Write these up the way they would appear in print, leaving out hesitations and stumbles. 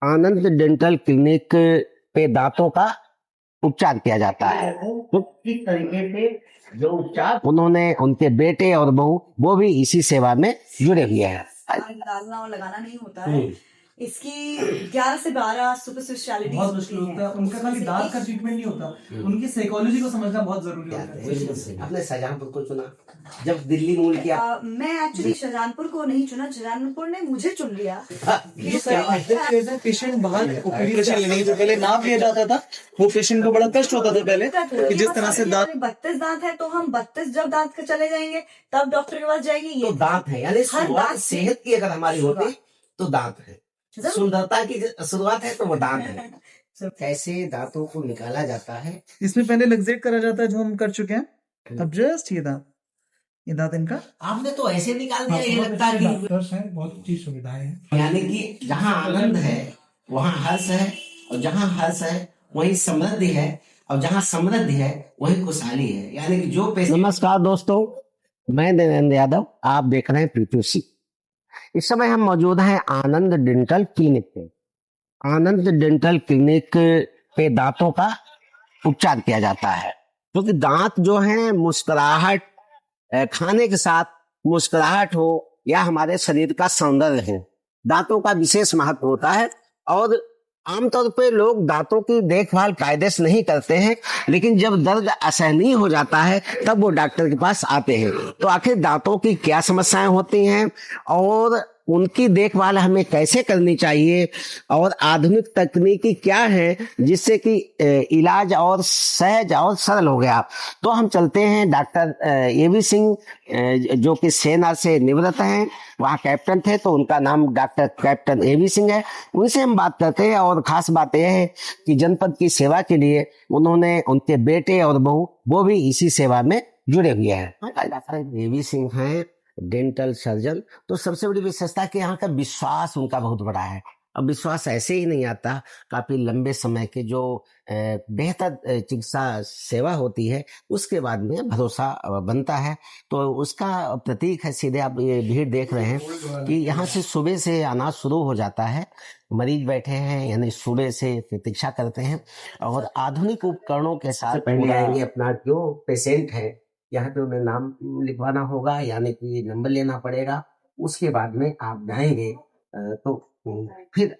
आनंद dental clinic पे दांतों का उपचार किया जाता है। तो किस तरीके से जो उपचार उन्होंने उनके बेटे और बहू वो भी इसी सेवा में जुड़े हुए हैं। डालना और लगाना नहीं होता है। इसकी 11 से 12 सुपर स्पेशलिटी बहुत मुश्किल होता है। उनका खाली दांत का ट्रीटमेंट नहीं होता, उनकी साइकोलॉजी को समझना बहुत जरूरी होता है। आपने शाहजहांपुर को चुना, जब दिल्ली मूव किया? मैं एक्चुअली शाहजहांपुर को नहीं चुना, शाहजहांपुर ने मुझे चुन लिया। पेशेंट बाहर ऑपरेशन लेने से पहले नाप लिया जाता था, वो पेशेंट को बड़ा कष्ट होता था पहले कि जिस तरह से दांत 32 दांत है तो हम 32 जब दांत के चले जाएंगे तब डॉक्टर के पास जाएंगे। ये तो दांत है, यानी शुरुआत सेहत की अगर हमारी होती तो दांत है, सुंदरता की शुरुआत है तो वो दांत है। कैसे दांतों को निकाला जाता है? इसमें पहले लग्जेट करा जाता है जो हम कर चुके हैं। अब जस्ट ये दांत इनका आपने तो ऐसे निकाल दिया, ये लगता है कि बहुत अच्छी सुविधाएं हैं। यानी कि जहाँ आनंद है वहाँ हर्ष है, और जहाँ हर्ष है वहीं समृद्धि है, और जहाँ समृद्धि है वहीं खुशहाली है। यानी कि जो पैसे। नमस्कार दोस्तों, मैं देवेंद्र यादव, आप देख रहे हैं पीटूसी। इस समय हम मौजूद हैं आनंद डेंटल क्लिनिक पे। आनंद डेंटल क्लिनिक पे दांतों का उपचार किया जाता है, क्योंकि दांत जो है मुस्कुराहट, खाने के साथ मुस्कुराहट हो या हमारे शरीर का सौंदर्य है, दांतों का विशेष महत्व होता है। और आमतौर पे लोग दांतों की देखभाल कायदे से नहीं करते हैं, लेकिन जब दर्द असहनीय हो जाता है तब वो डॉक्टर के पास आते हैं। तो आखिर दांतों की क्या समस्याएं होती हैं और उनकी देखभाल हमें कैसे करनी चाहिए, और आधुनिक तकनीकी क्या है जिससे कि इलाज और सहज और सरल हो गया। तो हम चलते हैं डॉक्टर एवी सिंह, जो कि सेना से निवृत्त हैं, वहाँ कैप्टन थे, तो उनका नाम डॉक्टर कैप्टन एवी सिंह है। उनसे हम बात करते हैं। और खास बात यह है कि जनपद की सेवा के लिए उन्होंने उनके बेटे और बहू वो भी इसी सेवा में जुड़े हुए हैं। डॉक्टर एवी सिंह हैं डेंटल सर्जन। तो सबसे बड़ी विशेषता कि यहाँ का विश्वास उनका बहुत बड़ा है। अब विश्वास ऐसे ही नहीं आता, काफी लंबे समय के जो बेहतर चिकित्सा सेवा होती है उसके बाद में भरोसा बनता है। तो उसका प्रतीक है, सीधे आप ये भीड़ देख रहे हैं कि यहाँ से सुबह से आना शुरू हो जाता है, मरीज बैठे हैं, यानी सुबह से प्रतीक्षा करते हैं, और आधुनिक उपकरणों के साथ पहले आएंगे। अपना जो पेशेंट है यहाँ पे उन्हें नाम लिखवाना होगा, यानी कि नंबर लेना पड़ेगा। उसके बाद में आप जाएंगे तो फिर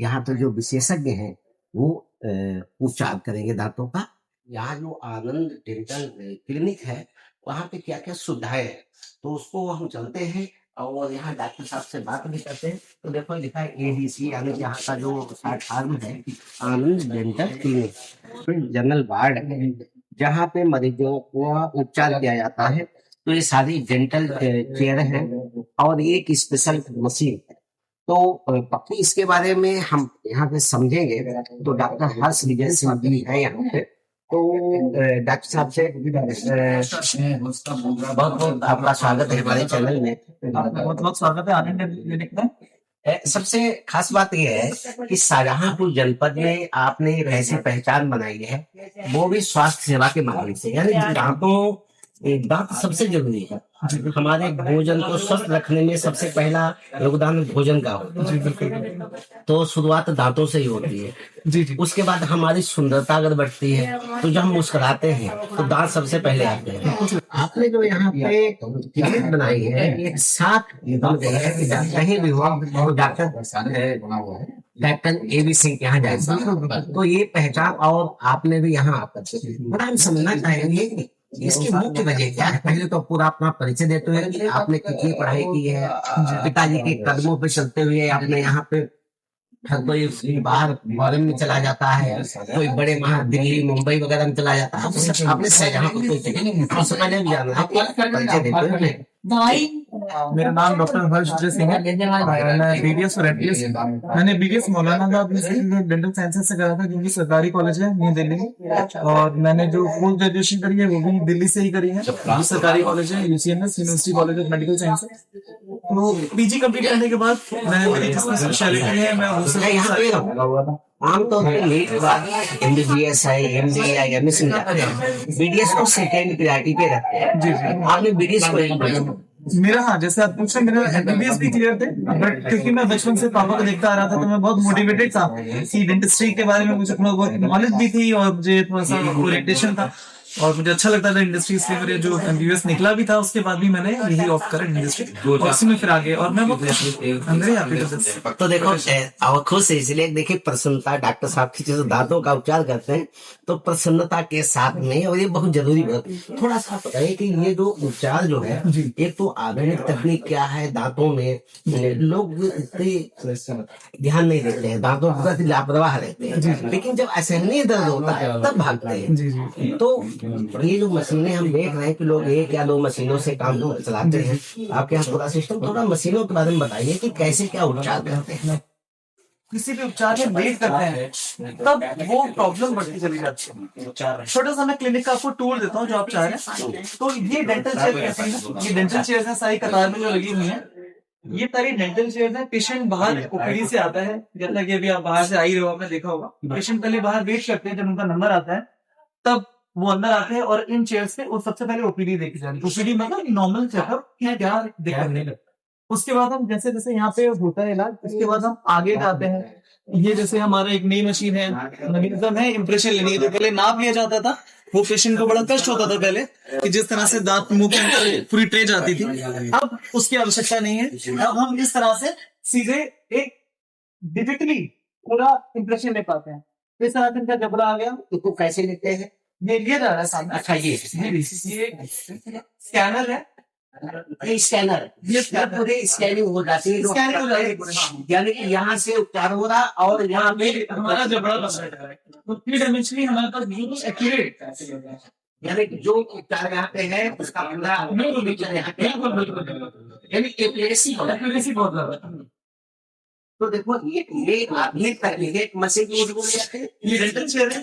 यहाँ पे जो विशेषज्ञ हैं वो उपचार करेंगे दांतों का। यहाँ जो आनंद डेंटल क्लिनिक है वहाँ पे क्या क्या सुविधाएं है, तो उसको हम चलते हैं और यहाँ डॉक्टर साहब से बात भी करते हैं। तो देखो लिखा है ADC, यानी यहाँ का जो प्लेटफार्म है आनंद डेंटल क्लिनिक, जनरल वार्ड है जहाँ पे मरीजों को उपचार किया जाता है। तो ये सारी डेंटल चेयर है और एक स्पेशल मशीन है। तो पक्की इसके बारे में हम यहाँ पे समझेंगे। तो डॉक्टर हर्ष विजय सिंह भी है यहाँ पे। तो डॉक्टर साहब से बहुत बहुत आपका स्वागत है हमारे चैनल में। बहुत बहुत स्वागत है आनंद क्लिनिक में। सबसे खास बात यह है कि शाहजहांपुर जनपद में आपने एक ऐसी पहचान बनाई है, वो भी स्वास्थ्य सेवा के माध्यम से। यानी दांत सबसे जरूरी है। हमारे भोजन को स्वस्थ रखने में सबसे पहला योगदान भोजन का होता है, तो शुरुआत दांतों से ही होती है। जी। उसके बाद हमारी सुंदरता अगर बढ़ती है तो जब हम मुस्कुराते हैं तो दांत सबसे पहले आते हैं। आपने जो यहाँ पे क्लिनिक बनाई है एक साथ कहीं भी हुआ डॉक्टर कैप्टन AV सिंह के यहाँ जाएगा, तो ये पहचान। और आपने भी यहाँ बड़ा हम समझना चाहेंगे कि इसकी मुख्य वजह क्या है। पहले तो पूरा अपना परिचय देते हुए कि आपने कितनी पढ़ाई की है, पिताजी के कदमों पे चलते हुए आपने यहाँ पे, कोई बाहर फॉरेन में चला जाता है, कोई बड़े वहाँ दिल्ली मुंबई वगैरह में चला जाता है, आपने शाहजहांपुर भी जाना है, परिचय देते हुए। मेरा नाम डॉक्टर हर्ष विजय सिंह है। मैं BDS और MDS मैंने BDS मौलाना डेंटल साइंसेज से करा था, जो कि सरकारी कॉलेज है न्यू दिल्ली में। और मैंने जो पोस्ट ग्रेजुएशन करी है वो भी दिल्ली से ही करी है, जो सरकारी कॉलेज है UCMS, university college of medical sciences. तो PG कंप्लीट करने के बाद मैं मेरी जिसमें स्पेशलिटी है मैं उससे यहाँ पे आमतौर पर नीट के बाद MBBS है, MD या MSc जाते हैं, BDS को सेकेंड प्रायोरिटी पे रखते हैं। जी। आपने BDS को मेरा, हाँ, जैसे आप पूछ रहे हैं, मेरा एमबीबीएस भी क्लियर थे, बट क्योंकि मैं बचपन से पापा को देखता आ रहा था तो मैं बहुत मोटिवेटेड था कि डेंटिस्ट्री के बारे में मुझे थोड़ा बहुत नॉलेज भी थी और मुझे थोड़ा सा ओरिएंटेशन था और मुझे अच्छा लगता था इंडस्ट्री, इसलिए मेरे जो एमबीबीएस निकला भी था उसके बाद भी मैंने यही ऑप्ट करा इंडस्ट्री और उसी में फिर आगे, और मैं बहुत तो देखो और खुश है, इसलिए देखिए प्रसन्नता, डॉक्टर साहब की जैसे दांतों का उपचार करते हैं तो प्रसन्नता के साथ में, और ये बहुत जरूरी बात। थोड़ा सा बताइए कि ये जो उपचार जो है, एक तो आधुनिक तकनीक क्या है, दांतों में लोग ध्यान नहीं देते हैं, दांतों के प्रति लापरवाह रहते हैं, लेकिन जब असहनीय दर्द होता है तब भागते हैं। तो ये जो मशीनें हम देख रहे हैं कि लोग एक या दो मशीनों से काम चलाते हैं, आपके यहाँ पूरा सिस्टम, थोड़ा मशीनों के बारे में बताइए कि कैसे क्या उपचार करते हैं। किसी भी उपचार में वेट करते हैं तब वो प्रॉब्लम बढ़ती चली जाती है। छोटा सा मैं क्लिनिक का आपको टूल देता हूँ जो आप चाह रहे हैं। तो ये डेंटल चेयर कैसी है, ये डेंटल चेयर है सारी कतार में जो लगी हुई है, ये सारी डेंटल चेयर है। पेशेंट बाहर ओपीडी से आता है, जैसा कि अभी आप बाहर से आ ही रहे हो, आपने देखा होगा, पेशेंट पहले बाहर वेट करते हैं, जब उनका नंबर आता है तब वो अंदर आते हैं और इन चेयर्स पे वो सबसे पहले ओपीडी देखी जाती है। ओपीडी मतलब नॉर्मल चेकअप क्या क्या दिक्कत नहीं लगती। उसके बाद हम जैसे जैसे यहाँ पे होता है इलाज, उसके बाद हम आगे जाते हैं। ये जैसे हमारा एक नई मशीन है, नवीनतम है, इम्प्रेशन लेने की। तो पहले नाप लिया जाता था, वो पेशेंट को बड़ा कष्ट होता था पहले कि जिस तरह से दांत मुंह के अंदर पूरी ट्रे जाती थी, अब उसकी आवश्यकता नहीं है। अब हम इस तरह से सीधे एक डिजिटली पूरा इम्प्रेशन ले पाते हैं। इस तरह से इनका जबड़ा आ गया, तो कैसे लेते हैं? ये जा रहा है सामने। अच्छा, ये स्कैनर है, स्कैनर, ये पूरे स्कैनिंग हो जाती है, स्कैनिंग हो जाएगी, यानी कि यहाँ से उपचार हो रहा और यहाँ पे हमारा जबड़ा बस रहा है। तो 3 डायमेंशनली हमारे पास बिल्कुल एक्यूरेट, यानी कि जो उपचार यहाँ पे है उसका पूरा यानी एक्यूरेसी बहुत ज्यादा। तो देखो ये आधुनिक तकनीक है, मशीन यूज हो जाते हैं। ये डेंटल चेयर है,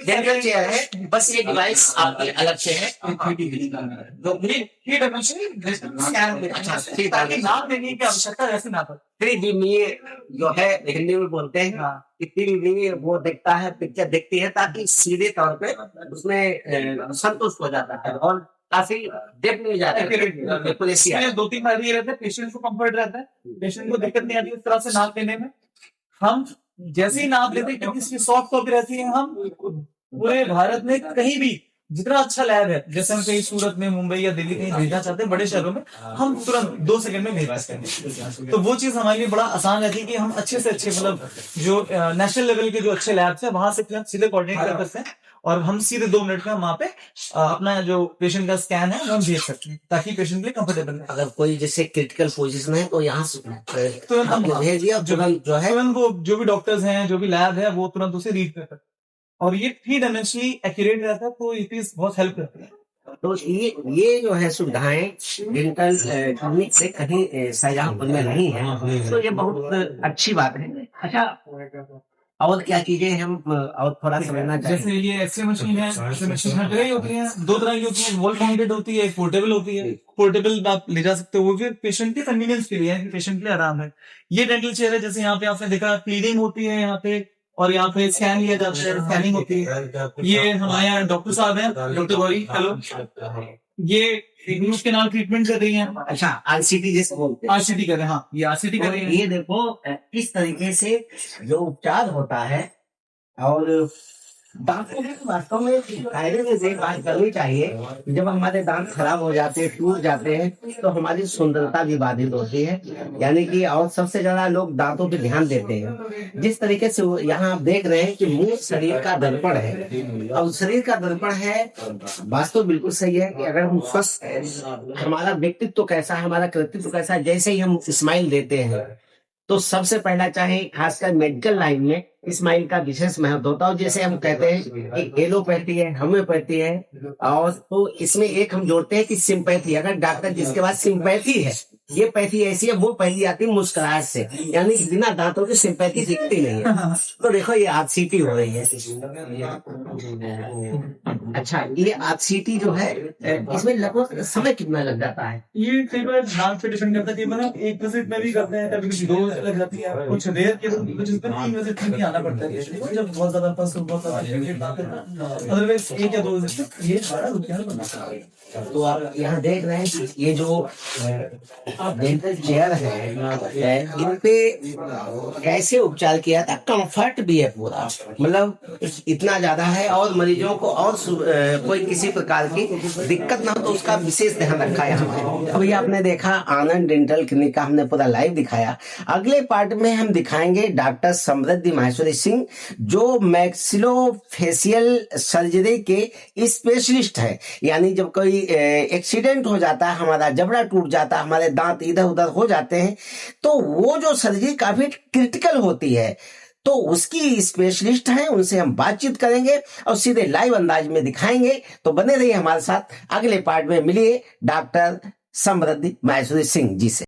डेंटल चेयर है, बस ये डिवाइस आपके अलग से है। तो ये डायमेंशनली स्कैन में, अच्छा, ताकि नाप देने की आवश्यकता ऐसे ना पड़े। 3D में जो है हिंदी में बोलते हैं कि 3D में वो देखता है, पिक्चर देखती है, ताकि सीधे तौर पे उसमें संतुष्ट हो जाता है और काफी डेप्थ में जाता है। 2-3 बार ये रहता है, पेशेंट को कंफर्ट रहता है, पेशेंट को दिक्कत नहीं आती उस तरह से नाप लेने में। हम जैसे ही नाप लेते हैं, क्योंकि इसकी सॉफ्ट कॉपी रहती है, हम पूरे भारत में कहीं भी जितना अच्छा लैब है, जैसे हम कहीं सूरत में, मुंबई या दिल्ली कहीं भेजना चाहते हैं, बड़े शहरों में, हम तुरंत 2 सेकंड में भेज सकते हैं। तो वो चीज हमारे लिए बड़ा आसान रहती है कि हम अच्छे से अच्छे, मतलब जो नेशनल लेवल के जो अच्छे लैब्स है वहां से सीधे कोऑर्डिनेट कर सकते हैं और हम सीधे 2 मिनट में वहां पे अपना जो पेशेंट का स्कैन है वो हम भेज सकते हैं, ताकि पेशेंट के लिए कंफर्टेबल है। अगर कोई जैसे क्रिटिकल पोजीशन है तो यहाँ से तुरंत हम भेज दिया, तुरंत जो है तुरंत वो जो भी डॉक्टर्स हैं, जो भी लैब है, वो तुरंत उसे रीड कर सकते हैं और ये 3 डायमेंशनली एक्यूरेट रहता है, तो ये चीज बहुत हेल्प करती है। तो ये जो है सुविधाएं डेंटल क्लिनिक से कहीं शाहजहांपुर में नहीं है, तो ये बहुत अच्छी बात है। अच्छा, और क्या चीजें हम और थोड़ा समझना चाहिए? जैसे ये एक्सरे मशीन है, एक्सरे मशीन हर जगह ही होती है, 2 तरह की होती है, वॉल माउंटेड होती है, एक पोर्टेबल होती है। पोर्टेबल आप ले जा सकते हो, वो भी पेशेंट के कन्वीनियंस के लिए है, पेशेंट के लिए आराम है। ये डेंटल चेयर है, जैसे यहाँ पे आपने देखा क्लीनिंग होती है यहाँ पे, और यहाँ पे स्कैन लिया जाता है, स्कैनिंग होती है। ये हमारे यहाँ डॉक्टर साहब हैं, डॉक्टर गौरी, हेलो, ये रूट कैनाल ट्रीटमेंट कर रही हैं। अच्छा, आरसीटी जैसे बोलते हैं, आरसीटी कर रहे हैं, हाँ, ये आरसीटी कर रही है। ये देखो इस तरीके से जो उपचार होता है, और दांतों में वास्तव में दायरे में से बात करनी चाहिए। जब हमारे दांत खराब हो जाते हैं, टूट जाते हैं, तो हमारी सुंदरता भी बाधित होती है, यानी कि और सबसे ज्यादा लोग दांतों पे ध्यान देते हैं। जिस तरीके से यहाँ आप देख रहे हैं कि मुंह शरीर का दर्पण है, और शरीर का दर्पण है, वास्तव बिल्कुल सही है कि अगर हम स्वस्थ हैं, हमारा व्यक्तित्व कैसा है, हमारा कृतित्व कैसा है, जैसे ही हम स्माइल देते हैं तो सबसे पहला चाहे खासकर मेडिकल लाइन में स्माइल का विशेष महत्व होता है। जैसे हम कहते हैं कि एलोपैथी है, होम्योपैथी है, और तो इसमें एक हम जोड़ते हैं कि सिंपैथी। अगर डॉक्टर जिसके पास सिंपैथी है ये पैथी ऐसी है, वो पहली आती है मुस्कुराहट से, यानी कि बिना दांतों की सिंपैथी दिखती नहीं है। तो देखो ये आरसीटी हो रही है। अच्छा, ये आरसीटी जो है इसमें लगभग समय कितना लग जाता है? ये कई बार दांत पे डिपेंड करता है, कई बार हम एक विजिट में भी करते हैं, कभी 2 विजिट लग जाती है, कुछ रेयर केस जिसमें 3 विजिट में भी आना पड़ता है जब बहुत ज्यादा बहुत ज्यादा, अदरवाइज 1 या 2 विजिट ये सारा रुपया बनता है। तो आप यहाँ देख रहे हैं कि ये जो डेंटल चेयर है, इन पे कैसे उपचार किया था, कंफर्ट भी है पूरा, मतलब इतना ज्यादा है, और मरीजों को और कोई किसी प्रकार की दिक्कत ना हो तो उसका विशेष ध्यान रखा यहाँ पे। अभी आपने देखा आनंद डेंटल क्लिनिक का हमने पूरा लाइव दिखाया। अगले पार्ट में हम दिखाएंगे डॉक्टर समृद्धि माहेश्वरी सिंह, जो मैक्सिलोफेशियल सर्जरी के स्पेशलिस्ट है। यानी जब कोई एक्सीडेंट हो जाता है, हमारा जबड़ा टूट जाता है, हमारे दांत इधर उधर हो जाते हैं, तो वो जो सर्जरी काफी क्रिटिकल होती है, तो उसकी स्पेशलिस्ट हैं, उनसे हम बातचीत करेंगे और सीधे लाइव अंदाज में दिखाएंगे। तो बने रहिए हमारे साथ, अगले पार्ट में मिलिए डॉक्टर समृद्धि माहेश्वरी सिंह जी से।